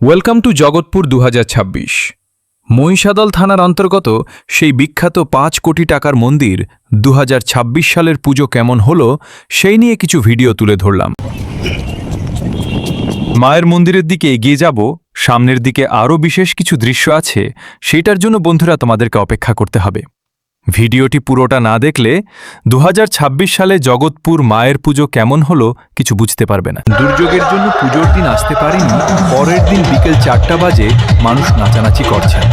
Welcome to Jagatpur 2026। Mahishadal থানার অন্তর্গত সেই বিখ্যাত 5 কোটি টাকার মন্দির 2026 সালের পুজো কেমন হলো সেই নিয়ে কিছু ভিডিও তুলে ধরলাম। মায়ের মন্দিরের দিকে এগিয়ে যাব, সামনের দিকে আরও বিশেষ কিছু দৃশ্য আছে, সেটার জন্য বন্ধুরা তোমাদেরকে অপেক্ষা করতে হবে। ভিডিওটি পুরোটা না দেখলে 2026 সালে জগৎপুর মায়ের পুজো কেমন হলো কিছু বুঝতে পারবে না। দুর্যোগের জন্য পুজোর দিন আসতে পারেনি, পরের দিন বিকেল 4টা বাজে মানুষ নাচানাচি করছেন।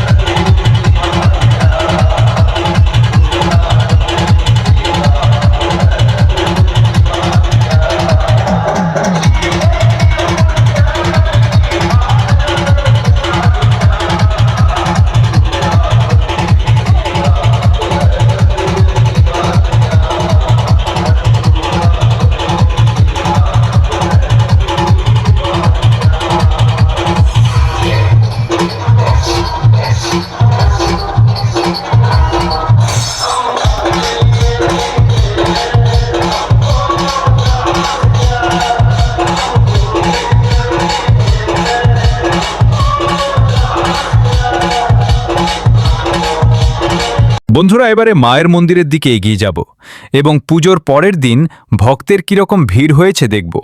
বন্ধুরা, এবারে মায়ের মন্দিরের দিকে এগিয়ে যাব এবং পুজোর পরের দিন ভক্তের কিরকম ভিড় হয়েছে দেখব।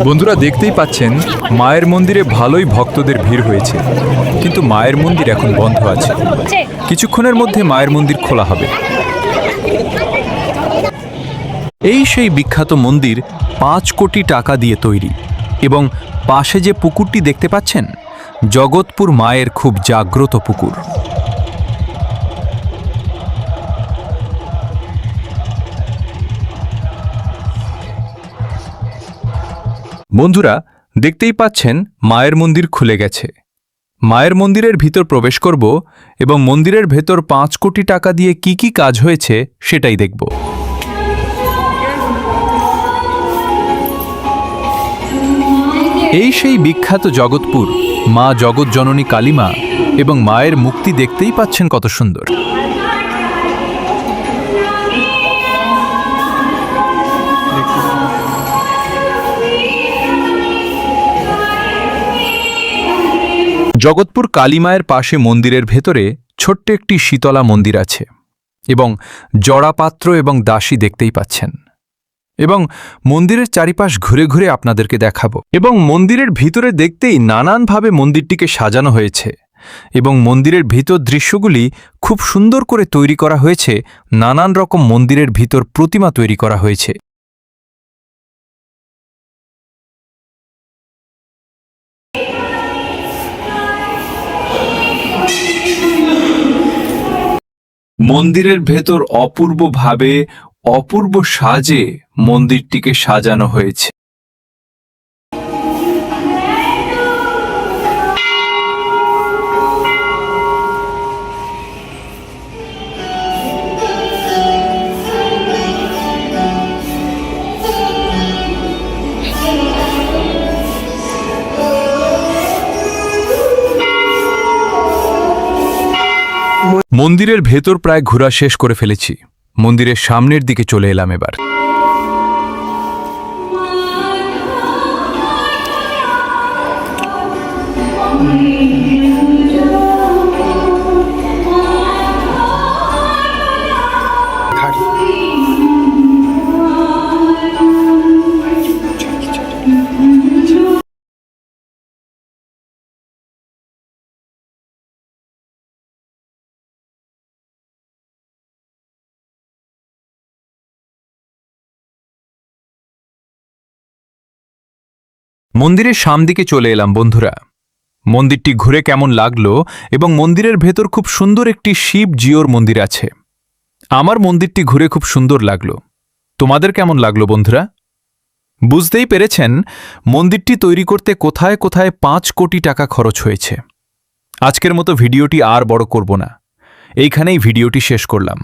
বন্ধুরা, দেখতেই পাচ্ছেন মায়ের মন্দিরে ভালোই ভক্তদের ভিড় হয়েছে, কিন্তু মায়ের মন্দির এখন বন্ধ আছে। কিছুক্ষণের মধ্যে মায়ের মন্দির খোলা হবে। এই সেই বিখ্যাত মন্দির 5 কোটি টাকা দিয়ে তৈরি, এবং পাশে যে পুকুরটি দেখতে পাচ্ছেন, জগৎপুর মায়ের খুব জাগ্রত পুকুর। বন্ধুরা, দেখতেই পাচ্ছেন মায়ের মন্দির খুলে গেছে। মায়ের মন্দিরের ভিতর প্রবেশ করব এবং মন্দিরের ভেতর 5 কোটি টাকা দিয়ে কি কি কাজ হয়েছে সেটাই দেখব। এই সেই বিখ্যাত জগৎপুর মা জগৎজননী কালীমা, এবং মায়ের মুক্তি দেখতেই পাচ্ছেন কত সুন্দর। জগৎপুর কালীমায়ের পাশে মন্দিরের ভেতরে ছোট্ট একটি শীতলা মন্দির আছে, এবং জড়াপাত্র এবং দাসী দেখতেই পাচ্ছেন। এবং মন্দিরের চারিপাশ ঘুরে ঘুরে আপনাদেরকে দেখাবো। এবং মন্দিরের ভিতরে দেখতেই নানানভাবে মন্দিরটিকে সাজানো হয়েছে, এবং মন্দিরের ভিতর দৃশ্যগুলি খুব সুন্দর করে তৈরি করা হয়েছে। নানান রকম মন্দিরের ভিতর প্রতিমা তৈরি করা হয়েছে। মন্দিরের ভেতর অপূর্বভাবে অপূর্ব সাজে মন্দিরটিকে সাজানো হয়েছে। মন্দিরের ভেতর প্রায় ঘোরা শেষ করে ফেলেছি। মন্দিরের সামনের দিকে চলে এলাম এবার। মন্দিরের সামদিকে চলে এলাম বন্ধুরা। মন্দিরটি ঘুরে কেমন লাগলো, এবং মন্দিরের ভেতর খুব সুন্দর একটি শিব জিওর মন্দির আছে। আমার মন্দিরটি ঘুরে খুব সুন্দর লাগলো। তোমাদের কেমন লাগলো বন্ধুরা? বুঝতেই পেরেছেন মন্দিরটি তৈরি করতে কোথায় কোথায় 5 কোটি টাকা খরচ হয়েছে। আজকের মতো ভিডিওটি আর বড় করব না। এইখানেই ভিডিওটি শেষ করলাম।